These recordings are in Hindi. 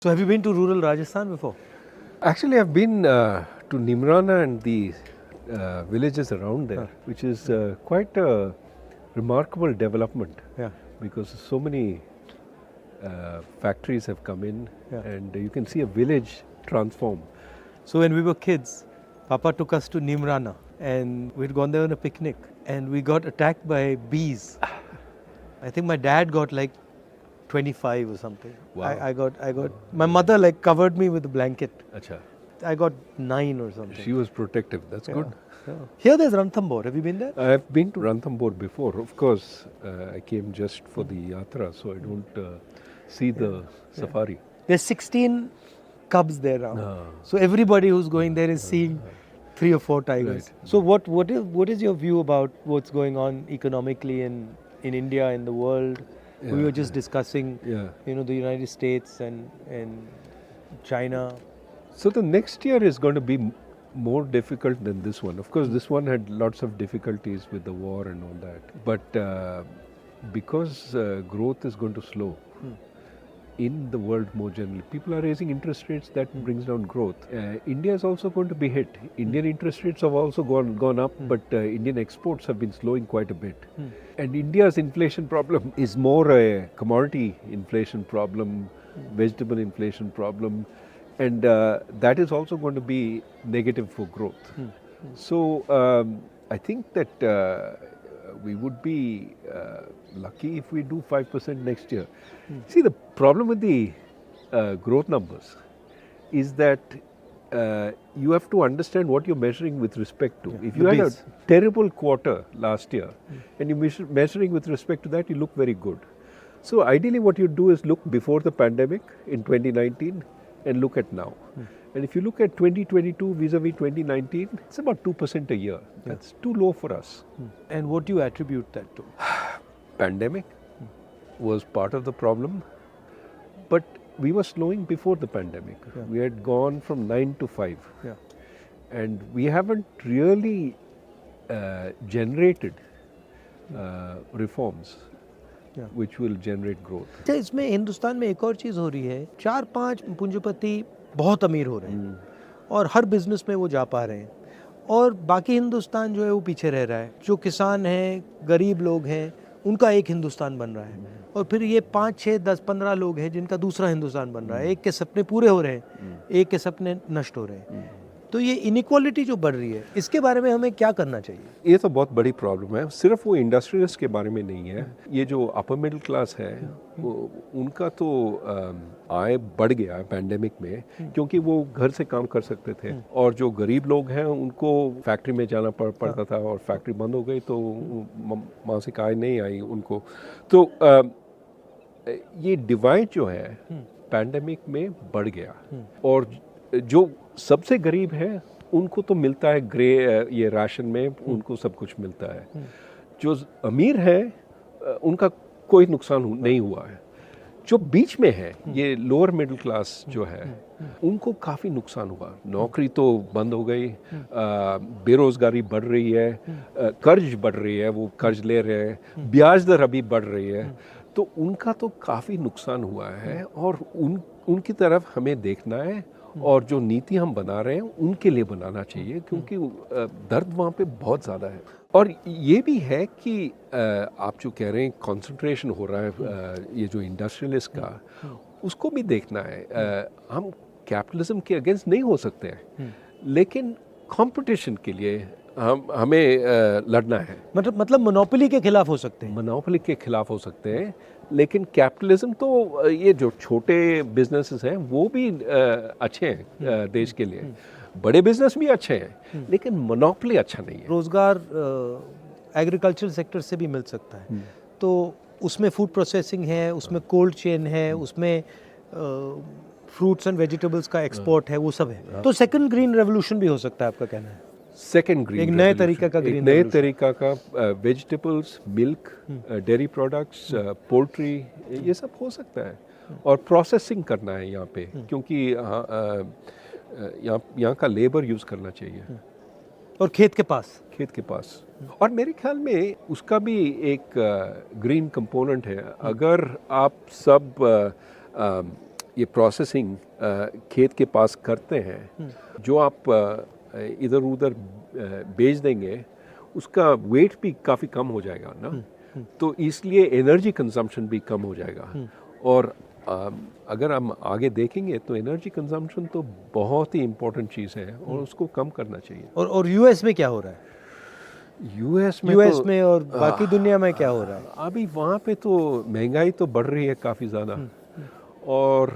So have you been to rural Rajasthan before? Actually, I've been to Nimrana and the villages around there, which is quite a remarkable development. Yeah. Because so many factories have come in, Yeah. and you can see a village transform. So when we were kids, Papa took us to Nimrana and we'd gone there on a picnic and we got attacked by bees. I think my dad got like 25 or something. Wow. I got, my mother like covered me with a blanket. Acha. I got 9 or something. She was protective. That's good. Yeah. Here there's Ranthambore. Have you been there? I've been to Ranthambore before. Of course, I came just for the yatra, so I don't see the safari. There's 16 cubs there now. So everybody who's going there is seeing 3 or 4 tigers. Right. So what is your view about what's going on economically in India, in the world? We were just discussing, the United States and China. So the next year is going to be more difficult than this one. Of course, this one had lots of difficulties with the war and all that. But because growth is going to slow in the world more generally, people are raising interest rates, that brings down growth. India is also going to be hit. Indian interest rates have also gone up, but Indian exports have been slowing quite a bit. And India's inflation problem is more a commodity inflation problem, vegetable inflation problem. And that is also going to be negative for growth. So I think that we would be lucky if we do 5% next year. See, the problem with the growth numbers is that you have to understand what you're measuring with respect to. If you had a terrible quarter last year and you're measuring with respect to that, you look very good. So ideally what you do is look before the pandemic in 2019 and look at now. And if you look at 2022 vis-a-vis 2019, it's about 2% a year. That's too low for us. And what do you attribute that to? Pandemic was part of the problem, but we were slowing before the pandemic. We had gone from 9 to 5. And we haven't really generated reforms which will generate growth. इसमें हिंदुस्तान में एक और चीज़ हो रही है, 4-5 पूंजीपति बहुत अमीर हो रहे हैं और हर बिजनेस में वो जा पा रहे हैं और बाकी हिंदुस्तान जो है वो पीछे रह रहा है. जो किसान हैं, गरीब लोग हैं, उनका एक हिंदुस्तान बन रहा है और फिर ये 5, 6, 10, 15 लोग हैं जिनका दूसरा हिंदुस्तान बन रहा है. एक के सपने पूरे हो रहे हैं, एक के सपने नष्ट हो रहे हैं. तो ये इनइक्वालिटी जो बढ़ रही है, इसके बारे में हमें क्या करना चाहिए? ये तो बहुत बड़ी प्रॉब्लम है. सिर्फ वो इंडस्ट्रियलिस्ट के बारे में नहीं है. ये जो अपर मिडिल क्लास है, वो उनका तो आय बढ़ गया है पैंडेमिक में, क्योंकि वो घर से काम कर सकते थे. और जो गरीब लोग हैं उनको फैक्ट्री में जाना पड़ता था और फैक्ट्री बंद हो गई तो मासिक आय नहीं आई उनको. तो ये डिवाइड जो है पैंडेमिक में बढ़ गया. और जो सबसे गरीब है उनको तो मिलता है ये राशन में, उनको सब कुछ मिलता है. जो अमीर है उनका कोई नुकसान नहीं हुआ है. जो बीच में है, ये लोअर मिडिल क्लास जो है, उनको काफ़ी नुकसान हुआ. नौकरी तो बंद हो गई, बेरोज़गारी बढ़ रही है, कर्ज बढ़ रही है, वो कर्ज ले रहे हैं, ब्याज दर अभी बढ़ रही है. तो उनका तो काफ़ी नुकसान हुआ है और उनकी तरफ हमें देखना है. और जो नीति हम बना रहे हैं उनके लिए बनाना चाहिए, क्योंकि दर्द वहाँ पे बहुत ज़्यादा है. और ये भी है कि आप जो कह रहे हैं कंसंट्रेशन हो रहा है ये जो इंडस्ट्रियलिस्ट का, उसको भी देखना है. हम कैपिटलिज्म के अगेंस्ट नहीं हो सकते हैं, लेकिन कंपटीशन के लिए हमें लड़ना है. मतलब मोनोपोली के खिलाफ हो सकते हैं. मोनोपोली के खिलाफ हो सकते हैं, लेकिन कैपिटलिज्म तो ये जो छोटे बिजनेसेस हैं वो भी अच्छे हैं देश के लिए. बड़े बिजनेस भी अच्छे हैं, लेकिन मोनोपोली अच्छा नहीं है. रोजगार एग्रीकल्चर सेक्टर से भी मिल सकता है. तो उसमें फूड प्रोसेसिंग है, उसमें कोल्ड चेन है, उसमें फ्रूट्स एंड वेजिटेबल्स का एक्सपोर्ट है, वो सब है. तो सेकंड ग्रीन रेवोल्यूशन भी हो सकता है, आपका कहना है? सेकेंड ग्रीन, एक नए तरीका का ग्रीन, नए तरीका का vegetables, milk, dairy products, poultry, ये सब हो सकता है. और प्रोसेसिंग करना है यहाँ पे, क्योंकि यहाँ का लेबर यूज़ करना चाहिए. और खेत के पास. और मेरे ख्याल में उसका भी एक ग्रीन कंपोनेंट है. अगर आप सब ये प्रोसेसिंग खेत के पास करते हैं, जो आप इधर उधर बेच देंगे उसका वेट भी काफ़ी कम हो जाएगा ना, तो इसलिए एनर्जी कंजम्पशन भी कम हो जाएगा। और अगर हम आगे देखेंगे तो एनर्जी कंजम्पशन तो बहुत ही इम्पोर्टेंट चीज़ है और उसको कम करना चाहिए। और यूएस में क्या हो रहा है? यूएस में और बाकी दुनिया में क्या हो रहा है? अभी वहाँ पे तो महंगाई तो बढ़ रही है काफ़ी ज़्यादा, और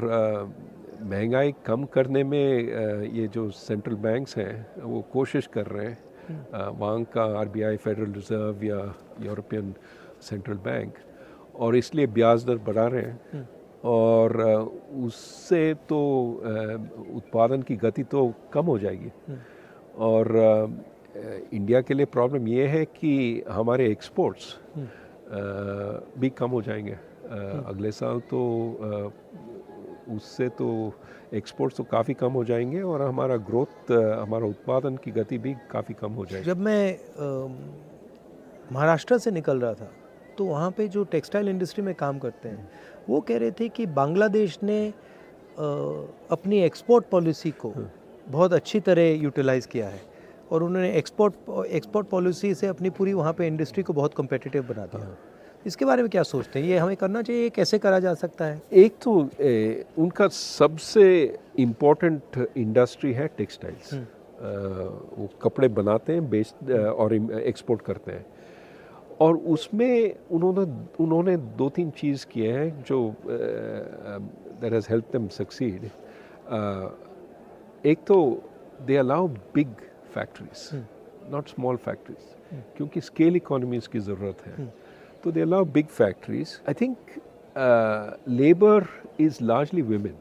महंगाई कम करने में ये जो सेंट्रल बैंक्स हैं वो कोशिश कर रहे हैं, वहाँ का आरबीआई, फेडरल रिजर्व या यूरोपियन सेंट्रल बैंक, और इसलिए ब्याज दर बढ़ा रहे हैं, और उससे तो उत्पादन की गति तो कम हो जाएगी। और इंडिया के लिए प्रॉब्लम ये है कि हमारे एक्सपोर्ट्स भी कम हो जाएंगे अगले साल, तो उससे तो एक्सपोर्ट्स तो काफ़ी कम हो जाएंगे और हमारा ग्रोथ, हमारा उत्पादन की गति भी काफ़ी कम हो जाएगी। जब मैं महाराष्ट्र से निकल रहा था तो वहाँ पे जो टेक्सटाइल इंडस्ट्री में काम करते हैं वो कह रहे थे कि बांग्लादेश ने अपनी एक्सपोर्ट पॉलिसी को बहुत अच्छी तरह यूटिलाइज़ किया है और उन्होंने एक्सपोर्ट पॉलिसी से अपनी पूरी वहाँ पे इंडस्ट्री को बहुत कम्पिटिटिव बना दिया। इसके बारे में क्या सोचते हैं? ये हमें करना चाहिए, ये कैसे करा जा सकता है? एक तो उनका सबसे इम्पोर्टेंट इंडस्ट्री है टेक्सटाइल्स, वो कपड़े बनाते हैं, बेच और एक्सपोर्ट करते हैं, और उसमें उन्होंने 2-3 चीज़ किए हैं जो that has help them succeed. एक तो they allow big factories, not small factories, क्योंकि स्केल इकोनॉमीज की ज़रूरत है, तो they allow big factories. I think labor is largely women,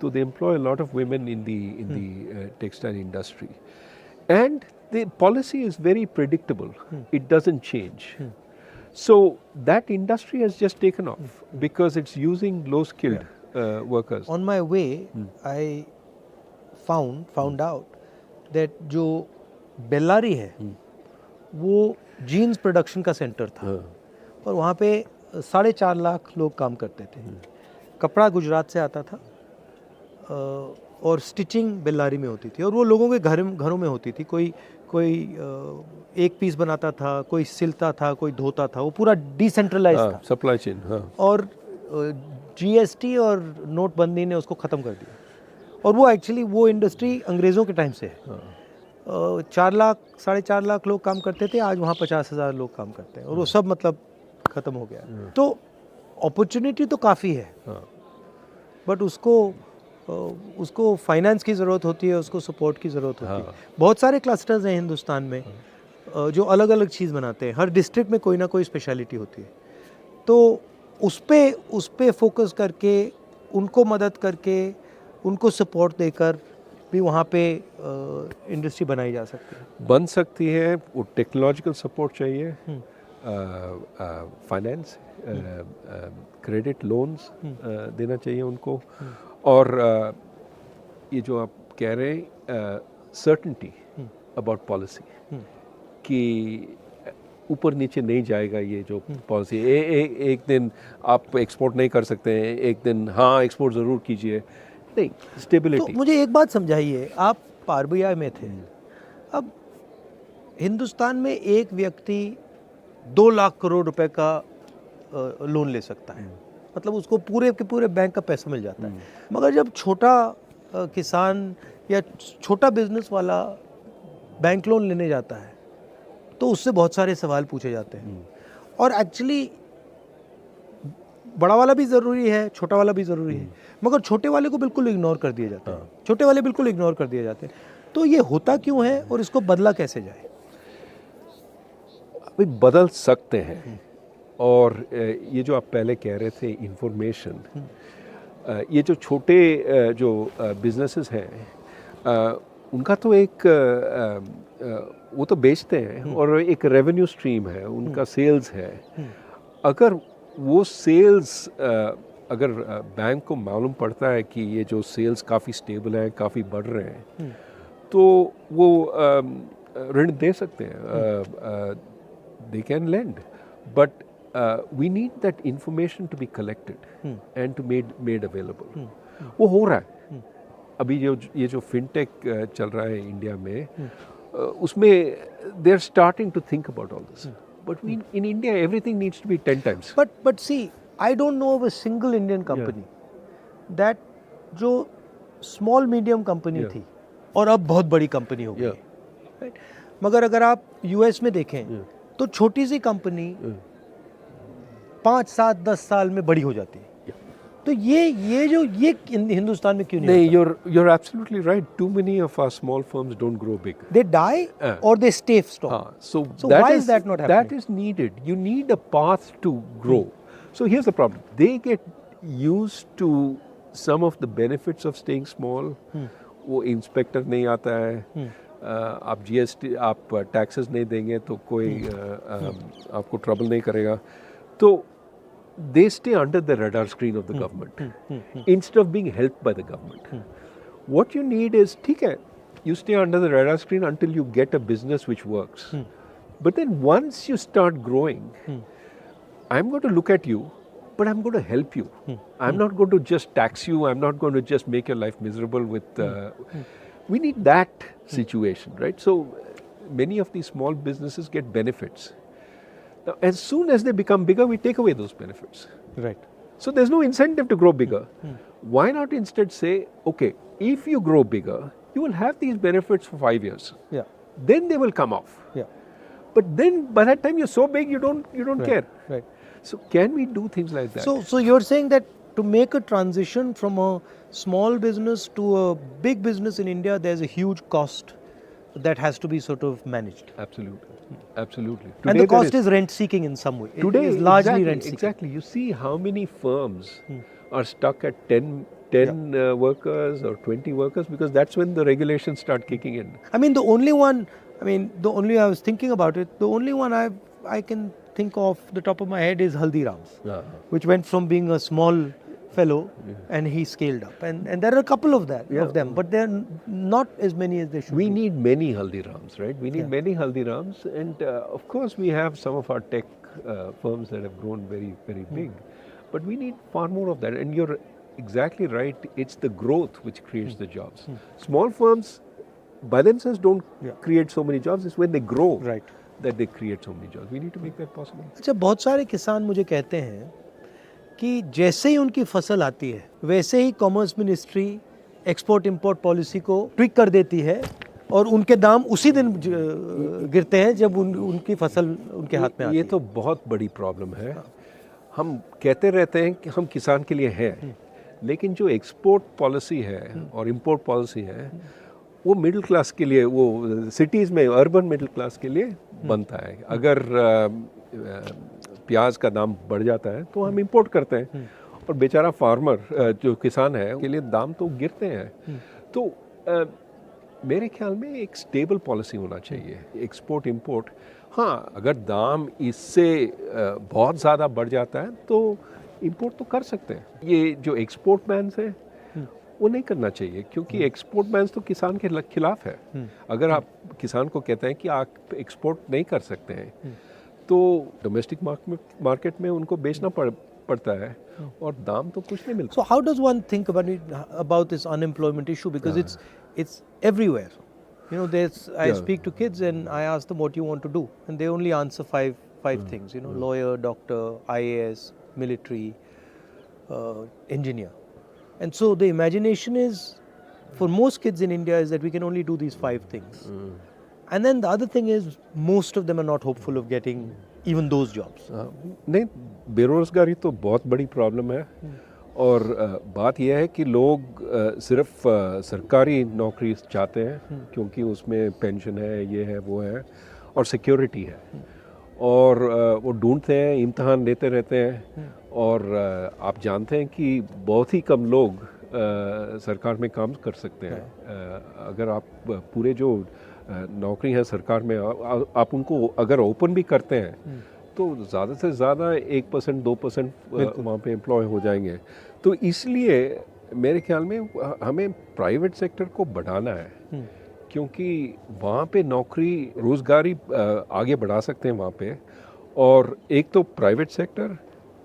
so they employ a lot of women in the textile industry, and the policy is very predictable. It doesn't change. So that industry has just taken off because it's using low-skilled workers. On my way, I found out that जो बेल्लारी है वो जीन्स प्रोडक्शन का सेंटर था, और वहाँ पे 4.5 लाख लोग काम करते थे। कपड़ा गुजरात से आता था और स्टिचिंग बेल्लारी में होती थी, और वो लोगों के घरों में होती थी। कोई एक पीस बनाता था, कोई सिलता था, कोई धोता था, वो पूरा डिसेंट्रलाइज था सप्लाई चेन। और जीएसटी और नोटबंदी ने उसको ख़त्म कर दिया, और वो एक्चुअली वो इंडस्ट्री अंग्रेज़ों के टाइम से है। 4.5 लाख लोग काम करते थे, आज वहाँ 50,000 लोग काम करते हैं, और वो सब मतलब ख़त्म हो गया। तो अपॉर्चुनिटी तो काफ़ी है, बट उसको फाइनेंस की ज़रूरत होती है, उसको सपोर्ट की ज़रूरत होती है। बहुत सारे क्लस्टर्स हैं हिंदुस्तान में जो अलग अलग चीज़ बनाते हैं, हर डिस्ट्रिक्ट में कोई ना कोई स्पेशलिटी होती है, तो उस पे फोकस करके, उनको मदद करके, उनको सपोर्ट देकर भी वहाँ पे इंडस्ट्री बनाई जा सकती है, बन सकती है। वो टेक्नोलॉजिकल सपोर्ट चाहिए, फाइनेंस, क्रेडिट लोन्स देना चाहिए उनको, और ये जो आप कह रहे हैं सर्टेनिटी अबाउट पॉलिसी, कि ऊपर नीचे नहीं जाएगा ये जो पॉलिसी, एक दिन आप एक्सपोर्ट नहीं कर सकते हैं, एक दिन हाँ एक्सपोर्ट ज़रूर कीजिए, नहीं, स्टेबिलिटी। तो मुझे एक बात समझाइए, आप आरबीआई में थे, अब हिंदुस्तान में एक व्यक्ति 2 लाख करोड़ रुपए का लोन ले सकता है, मतलब उसको पूरे के पूरे बैंक का पैसा मिल जाता है, मगर जब छोटा किसान या छोटा बिजनेस वाला बैंक लोन लेने जाता है तो उससे बहुत सारे सवाल पूछे जाते हैं, और एक्चुअली बड़ा वाला भी ज़रूरी है, छोटा वाला भी ज़रूरी है, मगर छोटे वाले को बिल्कुल इग्नोर कर दिया जाता है, छोटे वाले बिल्कुल इग्नोर कर दिए जाते हैं। तो ये होता क्यों है और इसको बदला कैसे जाए? अभी बदल सकते हैं, और ये जो आप पहले कह रहे थे इंफॉर्मेशन, ये जो छोटे जो बिजनेसेस हैं उनका तो एक वो तो बेचते हैं और एक रेवेन्यू स्ट्रीम है, उनका सेल्स है। अगर वो सेल्स अगर बैंक को मालूम पड़ता है कि ये जो सेल्स काफ़ी स्टेबल हैं, काफ़ी बढ़ रहे हैं, तो वो ऋण दे सकते हैं, they can lend, but we need that information to be collected and to made available. वो हो रहा है. अभी ये जो फिनटेक चल रहा है इंडिया में, उसमें they are starting to think about all this. But in India everything needs to be 10 times. But see, I don't know of a single Indian company that जो small medium company थी और अब बहुत बड़ी कंपनी हो गई, right? मगर अगर आप यूएस में देखें तो छोटी सी कंपनी 5, 7, 10 साल में बड़ी हो जाती है. तो ये हिंदुस्तान में क्यों नहीं होता? You're absolutely right. Too many of our small firms don't grow big. They die or they stay strong. So why is that not happening? That is needed. You need a path to grow. So here's the problem. They get used to some of the benefits of staying small. वो इंस्पेक्टर नहीं आता है, आप जीएसटी, आप टैक्सेस नहीं देंगे तो कोई आपको ट्रबल नहीं करेगा. तो they stay under the radar screen of the government instead of being helped by the government. What you need is, ठीक है, you stay under the radar screen until you get a business which works. But then once you start growing, I'm going to look at you, but I'm going to help you. I'm not going to just tax you. I'm not going to just make your life miserable with... We need that situation, right? So many of these small businesses get benefits. Now, as soon as they become bigger, we take away those benefits. Right. So there's no incentive to grow bigger. Why not instead say, okay, if you grow bigger, you will have these benefits for 5 years. Yeah. Then they will come off. Yeah. But then by that time you're so big, you don't care. Right. So can we do things like that? So you're saying that to make a transition from a small business to a big business in India, there's a huge cost that has to be sort of managed. Absolutely. Absolutely. And the cost is rent seeking in some way. Today it is largely rent seeking. Exactly. You see how many firms are stuck at 10 workers or 20 workers, because that's when the regulations start kicking in. The only I was thinking about it, the only one I can think of the top of my head is Haldiram's, which went from being a small fellow and he scaled up. And there are a couple of them, but they're not as many as they should be. We need many Haldirams, right? We need many Haldirams, and of course we have some of our tech firms that have grown very, very big. But we need far more of that. And you're exactly right, it's the growth which creates the jobs. Small firms by themselves don't create so many jobs. It's when they grow that they create so many jobs. We need to make that possible. अच्छा, बहुत सारे किसान मुझे कहते हैं कि जैसे ही उनकी फसल आती है वैसे ही commerce ministry export import policy को ट्विक कर देती है और उनके दाम उसी दिन गिरते हैं जब उनकी फसल उनके हाथ में आती है. ये तो बहुत बड़ी प्रॉब्लम है. हम कहते रहते हैं कि हम किसान के लिए हैं, लेकिन जो एक्सपोर्ट पॉलिसी है और इंपोर्ट पॉलिसी है वो मिडिल क्लास के लिए, वो सिटीज़ में अर्बन मिडिल क्लास के लिए बनता है. अगर प्याज का दाम बढ़ जाता है तो हम इंपोर्ट करते हैं और बेचारा फार्मर जो किसान है के लिए दाम तो गिरते हैं. तो मेरे ख्याल में एक स्टेबल पॉलिसी होना चाहिए एक्सपोर्ट इंपोर्ट. हाँ, अगर दाम इससे बहुत ज़्यादा बढ़ जाता है तो इंपोर्ट तो कर सकते हैं. ये जो एक्सपोर्ट बैन्स हैं वो नहीं करना चाहिए, क्योंकि एक्सपोर्ट बैन्स तो किसान के खिलाफ है. अगर आप किसान को कहते हैं कि आप एक्सपोर्ट नहीं कर सकते हैं तो डोमेस्टिक मार्केट में उनको बेचना पड़ता है और दाम तो कुछ नहीं मिलता. So how does one think about this unemployment issue, because it's everywhere. I speak to kids and I ask them what you want to do, and they only answer five things. Lawyer, doctor, IAS, military, engineer. And so the imagination is, for most kids in India, is that we can only do these 5 things. And then the other thing is, most of them are not hopeful of getting even those jobs. नहीं, बेरोजगारी तो बहुत बड़ी प्रॉब्लम है. और बात यह है कि लोग सिर्फ सरकारी नौकरी चाहते हैं क्योंकि उसमें पेंशन है, ये है, वो है और सिक्योरिटी है. और वो ढूंढते हैं, इम्तहान देते रहते हैं. और आप जानते हैं कि बहुत ही कम लोग सरकार में काम कर सकते हैं. अगर आप पूरे जो नौकरी है सरकार में आप उनको अगर ओपन भी करते हैं तो ज़्यादा से ज़्यादा 1%, 2% वहाँ पे एम्प्लॉय हो जाएंगे. तो इसलिए मेरे ख्याल में हमें प्राइवेट सेक्टर को बढ़ाना है, क्योंकि वहाँ पे नौकरी रोज़गारी आगे बढ़ा सकते हैं वहाँ पे. और एक तो प्राइवेट सेक्टर,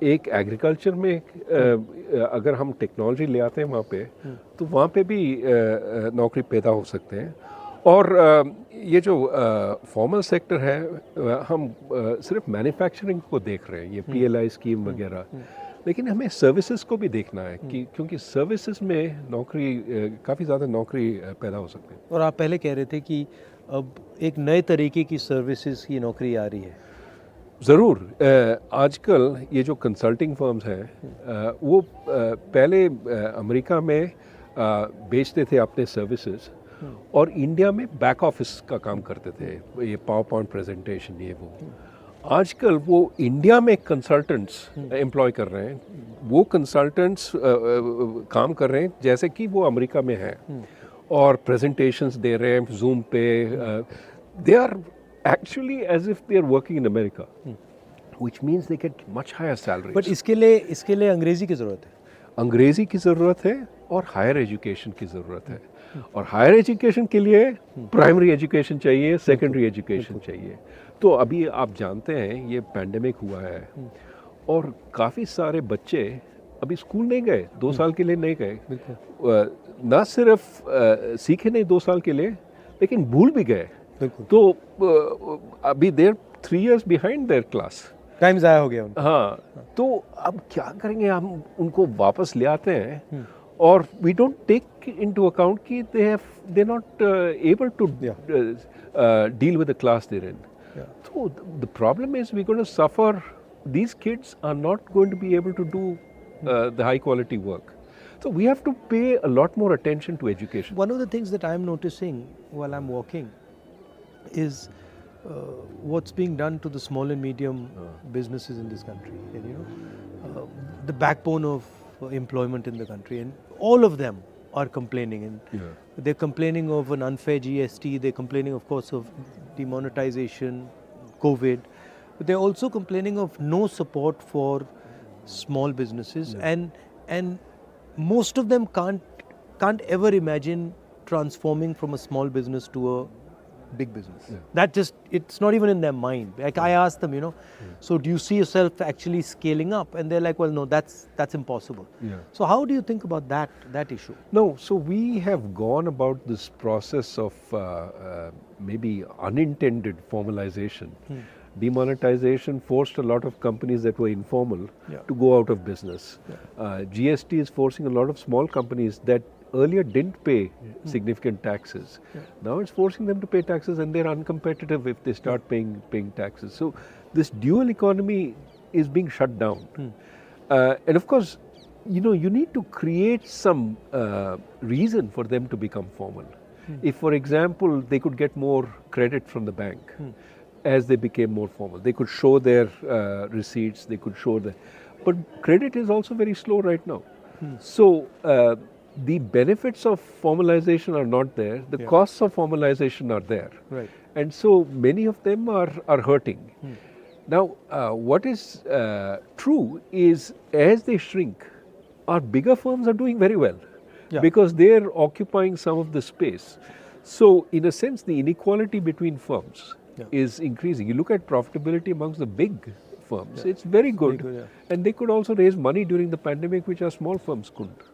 एक एग्रीकल्चर में अगर हम टेक्नोलॉजी ले आते हैं वहाँ पे तो वहाँ पे भी नौकरी पैदा हो सकते हैं। और ये जो फॉर्मल सेक्टर है हम सिर्फ मैन्युफैक्चरिंग को देख रहे हैं, ये PLI स्कीम वगैरह, लेकिन हमें सर्विसेज को भी देखना है कि क्योंकि सर्विसेज में नौकरी काफ़ी ज़्यादा नौकरी पैदा हो सकती है। और आप पहले कह रहे थे कि अब एक नए तरीके की सर्विसेज की नौकरी आ रही है। ज़रूर। आजकल ये जो कंसल्टिंग फर्म्स हैं वो पहले अमेरिका में बेचते थे अपने सर्विसेज और इंडिया में बैक ऑफिस का काम करते थे, ये पावर पॉइंट प्रेजेंटेशन ये वो। आजकल वो इंडिया में कंसल्टेंट्स एम्प्लॉय कर रहे हैं, वो कंसल्टेंट्स काम कर रहे हैं जैसे कि वो अमेरिका में हैं और प्रेजेंटेशंस दे रहे हैं जूम पे। They are actually as if they are working in America, which means they get much higher salaries. But इसके लिए अंग्रेजी की ज़रूरत है। अंग्रेजी की ज़रूरत है और हायर एजुकेशन की ज़रूरत है। और हायर एजुकेशन के लिए प्राइमरी एजुकेशन चाहिए, सेकेंडरी एजुकेशन चाहिए। तो अभी आप जानते हैं ये पैंडेमिक हुआ है और काफ़ी सारे बच्चे अभी स्कूल नहीं गए, 2 साल के लिए नहीं गए। ना सिर्फ सीखे नहीं 2 साल के लिए, लेकिन भूल भी गए। तो अभी देर 3 years behind there class, time ज़ाया हो गया उनका। हाँ, तो अब क्या करेंगे, हम उनको वापस ले आते हैं और we don't take into account कि they not able to deal with the class they're in. So the problem is we're going to suffer. These kids are not going to be able to do the high quality work. So we have to pay a lot more attention to education. One of the things that I'm noticing while I'm walking is what's being done to the small and medium businesses in this country. And, you know, the backbone of employment in the country, and all of them are complaining. And they're complaining of an unfair GST. They're complaining, of course, of demonetization, COVID, but they're also complaining of no support for small businesses, and most of them can't ever imagine transforming from a small business to a big business. That just, it's not even in their mind. Like I asked them, you know, so do you see yourself actually scaling up? And they're like, well, no, that's impossible. So how do you think about that issue? No, so we have gone about this process of maybe unintended formalization. Demonetization forced a lot of companies that were informal to go out of business. GST is forcing a lot of small companies that earlier didn't pay significant taxes. Now it's forcing them to pay taxes, and they're uncompetitive if they start paying taxes. So this dual economy is being shut down. And of course, you know, you need to create some reason for them to become formal. If, for example, they could get more credit from the bank as they became more formal, they could show their receipts, they could show but credit is also very slow right now. So the benefits of formalization are not there, the costs of formalization are there. Right. And so many of them are hurting. Now, what is true is as they shrink, our bigger firms are doing very well because they're occupying some of the space. So in a sense, the inequality between firms is increasing. You look at profitability amongst the big firms, it's very good. And they could also raise money during the pandemic, which our small firms couldn't.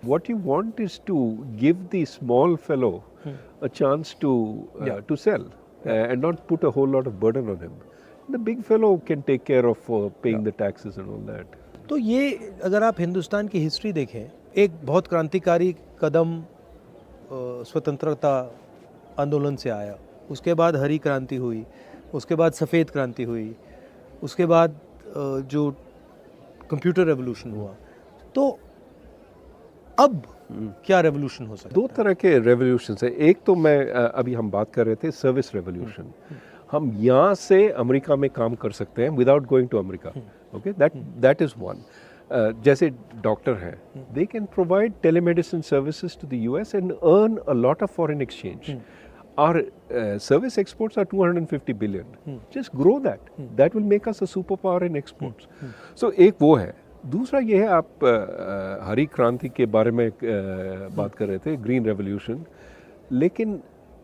What you want is to give the small fellow a chance to sell and not put a whole lot of burden on him. The big fellow can take care of paying the taxes and all that. तो ये अगर आप हिंदुस्तान की हिस्ट्री देखें, एक बहुत क्रांतिकारी कदम स्वतंत्रता आंदोलन से आया, उसके बाद हरी क्रांति हुई, उसके बाद सफ़ेद क्रांति हुई, उसके बाद जो कंप्यूटर रेवोल्यूशन हुआ, तो अब क्या रेवोल्यूशन हो सकता है? 2 तरह के रेवोल्यूशन है। एक तो मैं अभी हम बात कर रहे थे सर्विस रेवोल्यूशन। हम यहाँ से अमेरिका में काम कर सकते हैं without going to America. Okay, that is one. जैसे डॉक्टर हैं, they can provide telemedicine services to the US and earn a lot of foreign exchange. Our service exports are 250 billion. Just grow that. That will make us a superpower in exports. So एक वो है। दूसरा ये है, आप हरी क्रांति के बारे में बात कर रहे थे, ग्रीन रेवोल्यूशन, लेकिन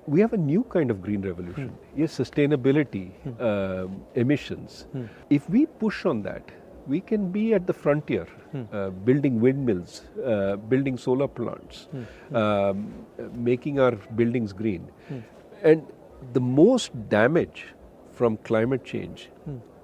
we have a new kind of green revolution. Yes, sustainability, emissions. If we push on that, we can be at the frontier, building windmills, building solar plants, making our buildings green. And the most damage from climate change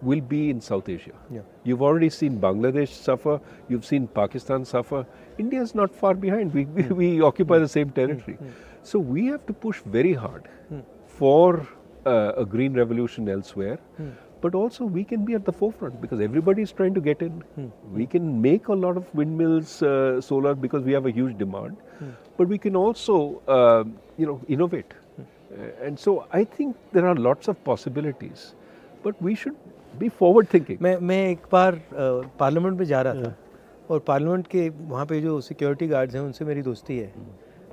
will be in South Asia. Yeah. You've already seen Bangladesh suffer, you've seen Pakistan suffer. India is not far behind. We occupy the same territory. So we have to push very hard for a green revolution elsewhere. But also we can be at the forefront because everybody is trying to get in. We can make a lot of windmills, solar, because we have a huge demand. But we can also, innovate. And so I think there are lots of possibilities. But we should be forward thinking. मैं एक बार पार्लियामेंट में जा रहा था और पार्लियामेंट के वहाँ पे जो सिक्योरिटी गार्ड्स हैं उनसे मेरी दोस्ती है.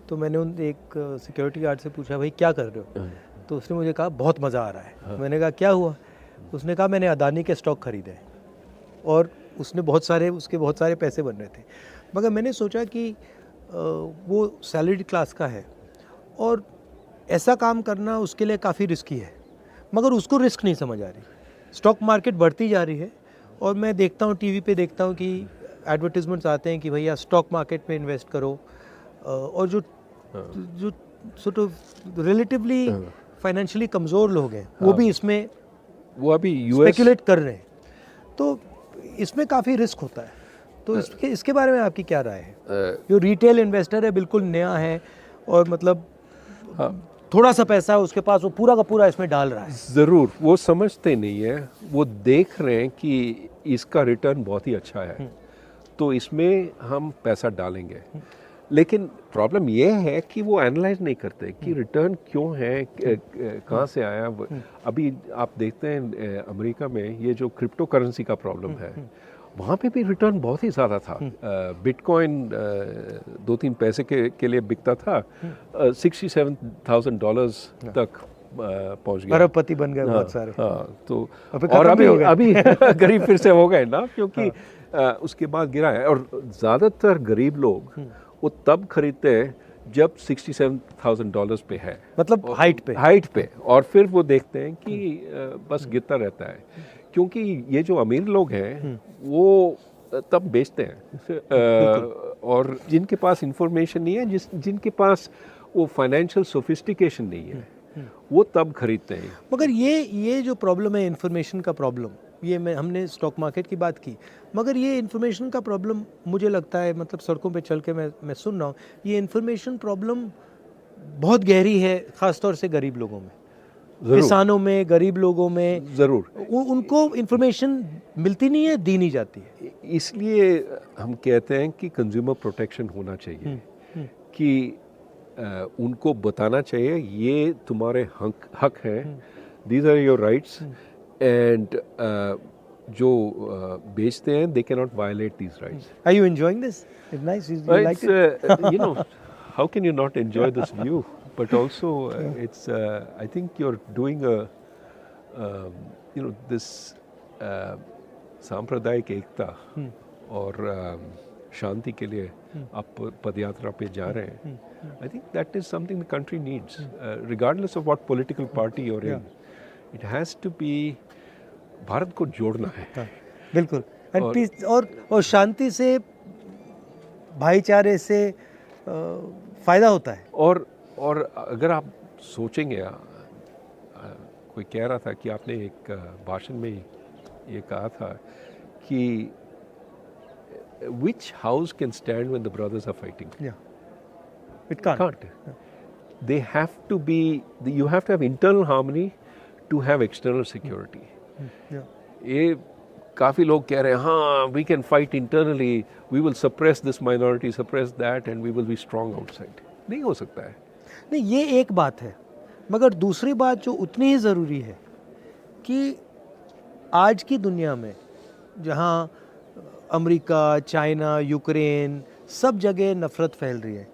तो मैंने उन एक सिक्योरिटी गार्ड से पूछा, भाई क्या कर रहे हो? तो उसने मुझे कहा बहुत मज़ा आ रहा है. मैंने कहा क्या हुआ? उसने कहा मैंने अदानी के स्टॉक खरीदे हैं और उसके बहुत सारे पैसे बन रहे थे. मगर मैंने सोचा कि वो सैलरीड क्लास का है और ऐसा काम करना उसके लिए काफ़ी रिस्की है, मगर उसको रिस्क नहीं समझ आ रही. स्टॉक मार्केट बढ़ती जा रही है और मैं देखता हूँ टीवी पे देखता हूँ कि एडवर्टीजमेंट्स आते हैं कि भैया स्टॉक मार्केट में इन्वेस्ट करो और जो सॉर्ट ऑफ रिलेटिवली फाइनेंशियली कमज़ोर लोग हैं वो भी इसमें वो अभी स्पेकुलेट कर रहे हैं. तो इसमें काफ़ी रिस्क होता है. तो इसके बारे में आपकी क्या राय है? जो रिटेल इन्वेस्टर है बिल्कुल नया है और मतलब थोड़ा सा पैसा है उसके पास, वो पूरा का पूरा इसमें डाल रहा है. ज़रूर, वो समझते नहीं है. वो देख रहे हैं कि इसका रिटर्न बहुत ही अच्छा है तो इसमें हम पैसा डालेंगे. लेकिन प्रॉब्लम ये है कि वो एनालाइज नहीं करते कि रिटर्न क्यों है, कहाँ से आया. अभी आप देखते हैं अमेरिका में ये जो क्रिप्टो करेंसी का प्रॉब्लम है, वहाँ पे भी रिटर्न बहुत ही ज़्यादा था. बिटकॉइन 2-3 पैसे के लिए बिकता था, $67,000 तक पहुँच गया. अरबपति बन गए बहुत सारे. तो और अभी गरीब फिर से हो गए ना, क्योंकि उसके बाद गिरा है. और ज़्यादातर गरीब लोग वो तब खरीदते हैं जब $67,000 पे है, मतलब हाइट पे, और फिर वो देखते हैं कि बस गिरता रहता है. क्योंकि ये जो अमीर लोग हैं वो तब बेचते हैं और जिनके पास इंफॉर्मेशन नहीं है, जिनके पास वो फाइनेंशियल सोफिस्टिकेशन नहीं है, वो तब खरीदते हैं. मगर ये जो प्रॉब्लम है इन्फॉर्मेशन का प्रॉब्लम, ये हमने स्टॉक मार्केट की बात की, मगर ये इन्फॉर्मेशन का प्रॉब्लम मुझे लगता है, मतलब सड़कों पे चल के मैं सुन रहा हूँ, ये इन्फॉर्मेशन प्रॉब्लम बहुत गहरी है, ख़ास तौर से गरीब लोगों में, किसानों में, गरीब लोगों में. ज़रूर उनको इन्फॉर्मेशन मिलती नहीं है, दी नहीं जाती है. इसलिए हम कहते हैं कि कंज्यूमर प्रोटेक्शन होना चाहिए, कि उनको बताना चाहिए ये तुम्हारे हक हैं, these are your rights, and जो बेचते हैं they cannot violate these rights. Are you enjoying this? It's nice. You like it? How can you not enjoy this view? But also, it's. I think you're doing this सांप्रदायिक एकता और शांति के लिए आप पदयात्रा पे जा रहे हैं. I think that is something the country needs, regardless of what political party you're in. It has to be. Bharat को जोड़ना है. बिल्कुल. एंड पीस और शांति से, भाईचारे से फ़ायदा होता है. और अगर आप सोचेंगे, कोई कह रहा था कि आपने एक भाषण में ये कहा था कि which house can stand when the brothers are fighting? Yeah. It can't. They have to be. You have to have internal harmony to have external security. ये काफ़ी लोग कह रहे हैं हाँ we can fight internally, we will suppress this minority, suppress that, and we will be strong outside. नहीं हो सकता है. नहीं, ये एक बात है, मगर दूसरी बात जो उतनी ही ज़रूरी है कि आज की दुनिया में जहाँ अमेरिका, चाइना, यूक्रेन, सब जगह नफ़रत फैल रही है,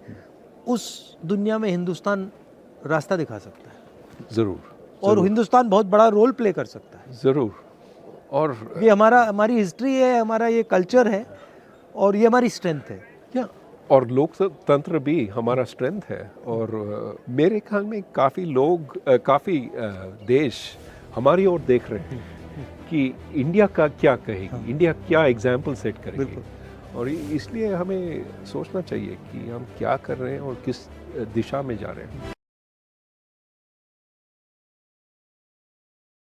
उस दुनिया में हिंदुस्तान रास्ता दिखा सकता है. ज़रूर. और हिंदुस्तान बहुत बड़ा रोल प्ले कर सकता है. ज़रूर. और ये हमारी हिस्ट्री है, हमारा ये कल्चर है और ये हमारी स्ट्रेंथ है. या और लोकतंत्र भी हमारा स्ट्रेंथ है। और मेरे ख्याल में काफ़ी लोग, काफ़ी देश हमारी ओर देख रहे हैं कि इंडिया का क्या कहेगी, इंडिया क्या एग्जाम्पल सेट करेगी। और इसलिए हमें सोचना चाहिए कि हम क्या कर रहे हैं और किस दिशा में जा रहे हैं।